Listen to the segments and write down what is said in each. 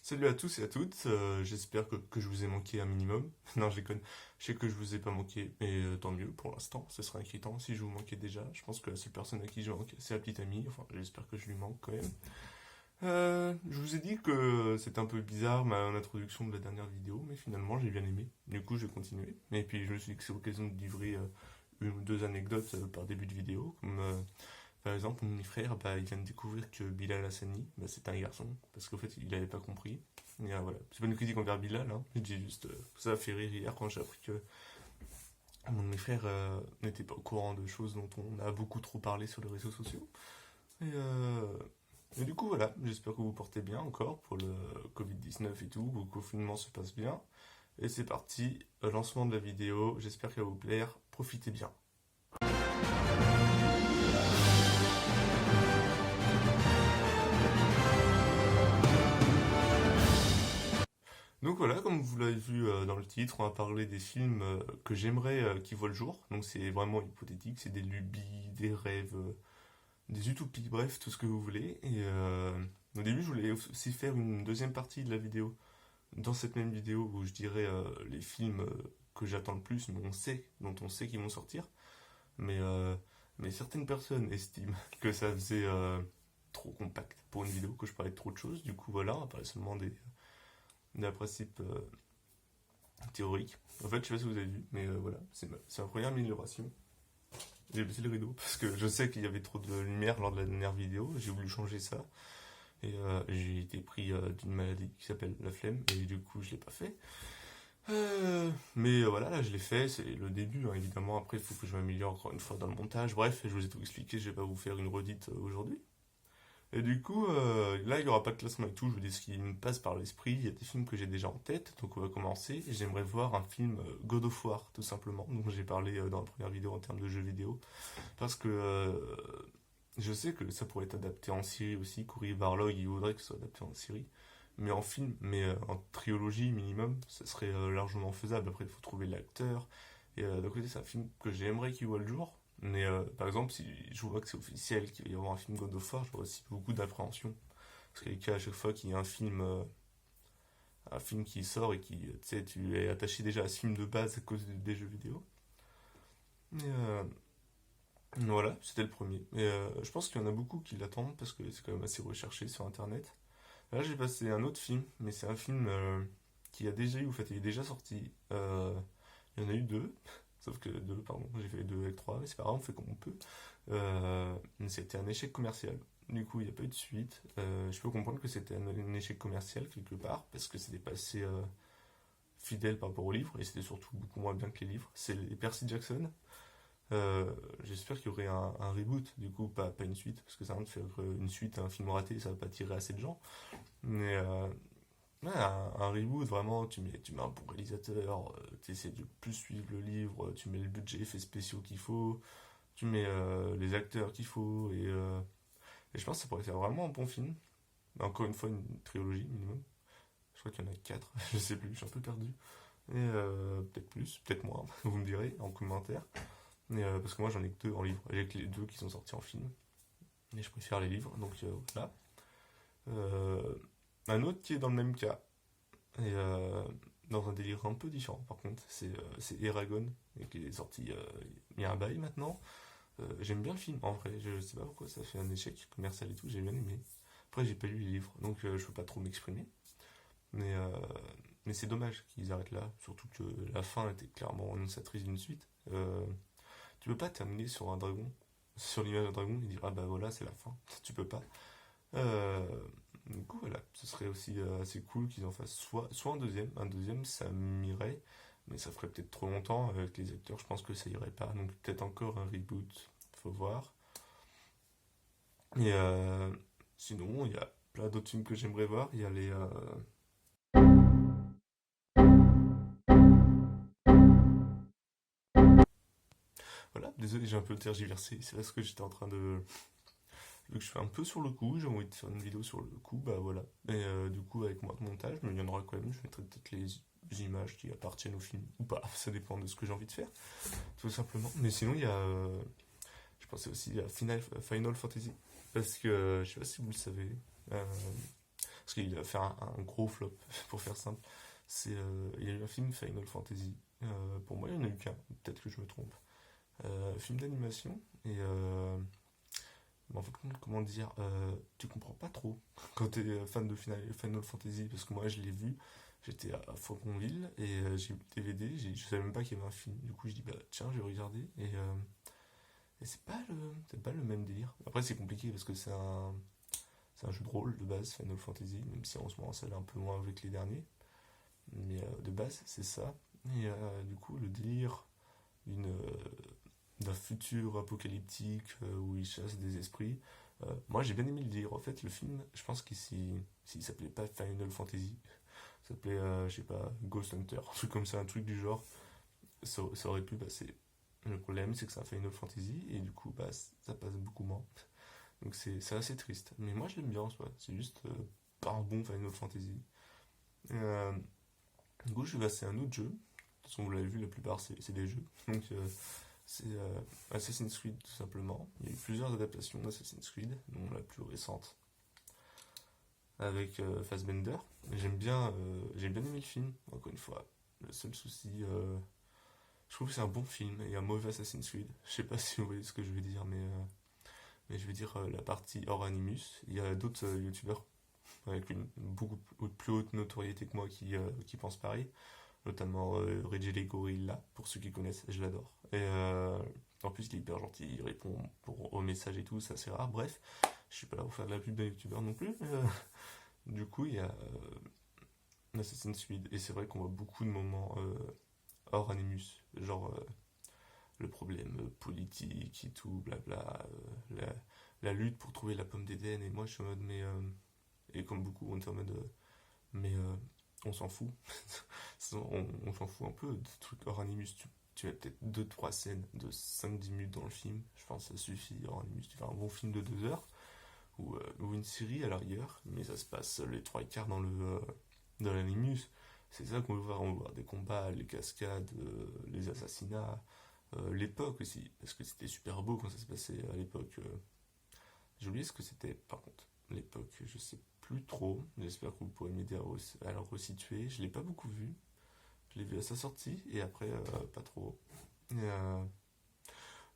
Salut à tous et à toutes, j'espère que je vous ai manqué un minimum. Non, je déconne, je sais que je vous ai pas manqué, mais tant mieux pour l'instant, ce serait inquiétant si je vous manquais déjà. Je pense que la seule personne à qui je manque, c'est la petite amie, enfin j'espère que je lui manque quand même. Je vous ai dit que c'était un peu bizarre ma introduction de la dernière vidéo, mais finalement j'ai bien aimé. Du coup, je vais continuer. Et puis je me suis dit que c'est l'occasion de livrer une ou deux anecdotes par début de vidéo, comme par exemple, mon frère, bah, il vient de découvrir que Bilal Hassani, bah, c'est un garçon, parce qu'en fait, il n'avait pas compris. Et voilà. C'est pas une critique envers Bilal, hein. Je dis juste, ça a fait rire hier quand j'ai appris que mon demi-frère n'était pas au courant de choses dont on a beaucoup trop parlé sur les réseaux sociaux. Et, euh, et du coup, voilà, j'espère que vous portez bien encore pour le Covid-19 et tout, que le confinement se passe bien. Et c'est parti, lancement de la vidéo, j'espère qu'elle va vous plaire, profitez bien. Donc voilà, comme vous l'avez vu dans le titre, on va parler des films que j'aimerais qui voient le jour. Donc c'est vraiment hypothétique, c'est des lubies, des rêves, des utopies, bref, tout ce que vous voulez. Au début, je voulais aussi faire une deuxième partie de la vidéo, dans cette même vidéo où je dirais les films que j'attends le plus, mais dont on sait qu'ils vont sortir. Mais, euh, mais certaines personnes estiment que ça faisait trop compact pour une vidéo, que je parlais de trop de choses. Du coup, voilà, on va parler seulement des principes théorique. En fait, je sais pas si vous avez vu, mais voilà, c'est ma première amélioration. J'ai baissé le rideau parce que je sais qu'il y avait trop de lumière lors de la dernière vidéo. J'ai voulu changer ça. Et j'ai été pris d'une maladie qui s'appelle la flemme. Et du coup, je l'ai pas fait. Mais voilà, là, je l'ai fait. C'est le début, hein, évidemment. Après, il faut que je m'améliore encore une fois dans le montage. Bref, je vous ai tout expliqué. Je vais pas vous faire une redite aujourd'hui. Et du coup, là, il n'y aura pas de classement et tout. Je vous dis ce qui me passe par l'esprit. Il y a des films que j'ai déjà en tête, donc on va commencer. Et j'aimerais voir un film God of War, tout simplement, dont j'ai parlé dans la première vidéo en termes de jeux vidéo. Parce que je sais que ça pourrait être adapté en série aussi. Cory Barlog, il voudrait que ce soit adapté en série. Mais en film, mais en trilogie minimum, ça serait largement faisable. Après, il faut trouver l'acteur. Et d'un côté, c'est un film que j'aimerais qu'il voit le jour. Mais par exemple, si je vois que c'est officiel qu'il va y avoir un film God of War, j'aurais aussi beaucoup d'appréhension. Parce qu'à chaque fois qu'il y a un film qui sort et qui, tu sais, tu es attaché déjà à ce film de base à cause des jeux vidéo. Mais voilà, c'était le premier. Et je pense qu'il y en a beaucoup qui l'attendent parce que c'est quand même assez recherché sur Internet. Là, j'ai passé un autre film, mais c'est un film qui a déjà eu, en fait, il est déjà sorti. Il y en a eu deux, sauf que deux, pardon, j'ai fait deux avec trois, mais c'est pas grave, on fait comme on peut. Mais c'était un échec commercial. Du coup, il n'y a pas eu de suite. Je peux comprendre que c'était un échec commercial quelque part, parce que c'était passé fidèle par rapport au livre, et c'était surtout beaucoup moins bien que les livres. C'est les Percy Jackson. Euh, J'espère qu'il y aurait un reboot, du coup, pas une suite, parce que ça va de faire une suite à un film raté, ça va pas tirer assez de gens. Mais ouais, un reboot, vraiment, tu mets un bon réalisateur, tu essaies de plus suivre le livre, tu mets le budget effets spéciaux qu'il faut, tu mets les acteurs qu'il faut, et je pense que ça pourrait faire vraiment un bon film. Encore une fois, une trilogie minimum. Je crois qu'il y en a quatre, je sais plus, je suis un peu perdu. Et peut-être plus, peut-être moins, vous me direz en commentaire. Parce que moi j'en ai que deux en livre, j'ai que les deux qui sont sortis en film. Et je préfère les livres, donc voilà. Euh, un autre qui est dans le même cas, et dans un délire un peu différent par contre, c'est Eragon, et qui est sorti il y a un bail maintenant. J'aime bien le film en vrai, je sais pas pourquoi ça fait un échec commercial et tout, j'ai bien aimé. Après j'ai pas lu les livres, donc je peux pas trop m'exprimer. Mais, euh, mais c'est dommage qu'ils arrêtent là, surtout que la fin était clairement annonciatrice d'une suite. Tu peux pas terminer sur un dragon, sur l'image d'un dragon et dire ah bah voilà c'est la fin, tu peux pas. Euh, du coup, voilà, ce serait aussi assez cool qu'ils en fassent soit un deuxième. Un deuxième, ça m'irait, mais ça ferait peut-être trop longtemps avec les acteurs, je pense que ça irait pas. Donc peut-être encore un reboot, faut voir. Et sinon, il y a plein d'autres films que j'aimerais voir. Il y a Voilà, désolé, j'ai un peu tergiversé, c'est parce que j'étais en train de... Vu que je fais un peu sur le coup, j'ai envie de faire une vidéo sur le coup, bah voilà. Et du coup, avec moins de montage, mais il y en aura quand même, je mettrai peut-être les images qui appartiennent au film, ou pas, ça dépend de ce que j'ai envie de faire, tout simplement. Mais sinon, il y a, je pensais aussi à Final Fantasy, parce que je sais pas si vous le savez, euh, parce qu'il a fait un gros flop, pour faire simple. Il y a eu un film Final Fantasy. Pour moi, il n'y en a eu qu'un. Peut-être que je me trompe. Film d'animation. Et mais en fait, comment dire, tu comprends pas trop quand tu es fan de Final Fantasy, parce que moi je l'ai vu, j'étais à Franconville et j'ai eu le DVD, je savais même pas qu'il y avait un film. Du coup, je dis bah tiens, je vais regarder et c'est pas le même délire. Après, c'est compliqué parce que c'est un jeu de rôle de base, Final Fantasy, même si en ce moment ça allait un peu moins avec les derniers. Mais de base, c'est ça. Et du coup, le délire d'une, d'un futur apocalyptique où ils chassent des esprits. Moi, j'ai bien aimé le délire. En fait, le film, je pense qu'il s'il s'appelait pas Final Fantasy, il s'appelait, je sais pas, Ghost Hunter, un truc comme ça, un truc du genre, ça aurait pu passer. Le problème, c'est que c'est un Final Fantasy et du coup, bah, ça passe beaucoup moins. Donc c'est assez triste. Mais moi, je l'aime bien en soi. C'est juste pas un bon Final Fantasy. Euh, du coup, je vais passer à un autre jeu. De toute façon, vous l'avez vu, la plupart, c'est des jeux. Donc, c'est Assassin's Creed, tout simplement. Il y a eu plusieurs adaptations d'Assassin's Creed, dont la plus récente, avec Fassbender. J'ai bien aimé le film, encore une fois. Le seul souci, je trouve que c'est un bon film et un mauvais Assassin's Creed. Je sais pas si vous voyez ce que je veux dire, mais je veux dire la partie hors Animus. Il y a d'autres youtubeurs avec une beaucoup plus haute notoriété que moi qui pensent pareil, notamment Reggie Gorilla, pour ceux qui connaissent, je l'adore. Et en plus, il est hyper gentil, il répond aux messages et tout, c'est assez rare. Bref, je suis pas là pour faire de la pub d'un youtubeur non plus. Du coup, il y a Assassin's Creed, et c'est vrai qu'on voit beaucoup de moments hors Animus, genre le problème politique et tout, blabla, la lutte pour trouver la pomme d'Éden, et moi je suis en mode, et comme beaucoup, on est en mode, mais on s'en fout. On s'en fout un peu de trucs hors Animus. Tu mets peut-être deux trois scènes de 5-10 minutes dans le film, je pense que ça suffit hors Animus. Tu fais un bon film de 2 heures, ou une série à la rigueur, mais ça se passe les 3 quarts dans l'Animus. C'est ça qu'on veut voir. On veut voir des combats, les cascades, les assassinats, l'époque aussi, parce que c'était super beau quand ça se passait à l'époque. J'ai oublié ce que c'était, par contre. L'époque, je sais plus trop. J'espère que vous pourrez m'aider à le resituer. Je l'ai pas beaucoup vu. Je l'ai vu à sa sortie et après, pas trop. Et,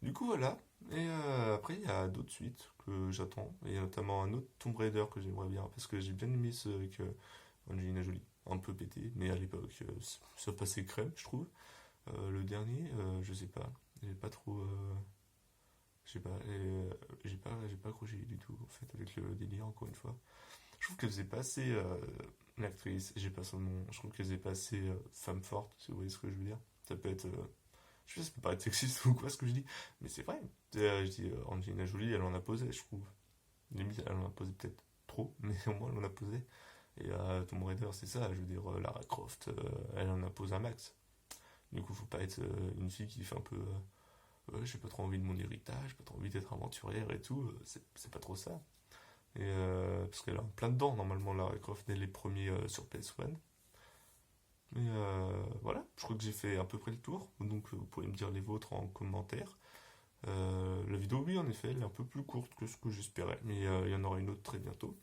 du coup, voilà. Et après, il y a d'autres suites que j'attends. Et il y a notamment un autre Tomb Raider que j'aimerais bien parce que j'ai bien aimé ce avec Angelina Jolie. Un peu pété, mais à l'époque, ça passait crème, je trouve. Le dernier, je sais pas. J'ai pas trop. Je sais pas, j'ai pas accroché du tout en fait avec le délire encore une fois. Je trouve qu'elle faisait pas assez l'actrice, j'ai pas son nom, je trouve qu'elle faisait pas assez femme forte, si vous voyez ce que je veux dire. Ça peut être, je sais pas, ça peut paraître sexiste ou quoi ce que je dis, mais c'est vrai. Je dis Angelina Jolie, elle en a posé, je trouve. Limite, elle en a posé peut-être trop, mais au moins elle en a posé. Et Tomb Raider, c'est ça, je veux dire, Lara Croft, elle en a posé un max. Du coup, faut pas être une fille qui fait un peu ouais, j'ai pas trop envie de mon héritage, j'ai pas trop envie d'être aventurière et tout, c'est pas trop ça. Et parce qu'elle a plein dedans, normalement, Lara Croft, dès les premiers sur PS1. Mais voilà, je crois que j'ai fait à peu près le tour, donc vous pouvez me dire les vôtres en commentaire. La vidéo, oui, en effet, elle est un peu plus courte que ce que j'espérais, mais il y en aura une autre très bientôt.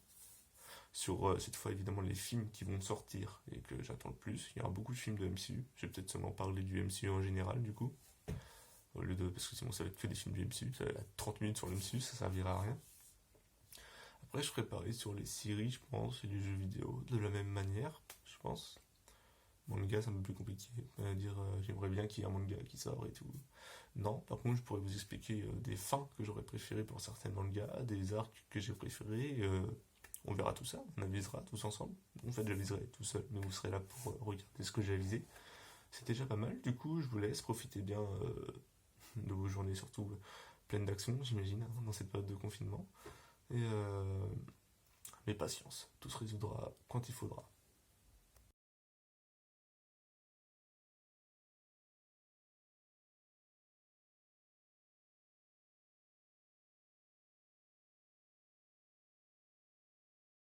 Sur cette fois, évidemment, les films qui vont sortir et que j'attends le plus. Il y aura beaucoup de films de MCU, je vais peut-être seulement parler du MCU en général, du coup. Au lieu de, parce que sinon ça va être que des films du MCU, ça va être 30 minutes sur le MCU, ça servira à rien. Après, je ferai pareil sur les séries, je pense, et les jeux vidéo, de la même manière, je pense. Manga, c'est un peu plus compliqué. Dire, j'aimerais bien qu'il y ait un manga qui sort et tout. Non, par contre, je pourrais vous expliquer des fins que j'aurais préférées pour certains mangas, des arcs que j'ai préférés. On verra tout ça, on avisera tous ensemble. En fait, j'aviserai tout seul, mais vous serez là pour regarder ce que j'ai avisé. C'est déjà pas mal, du coup, je vous laisse profiter bien de vos journées, surtout pleines d'action, j'imagine, hein, dans cette période de confinement. Et mais patience, tout se résoudra quand il faudra.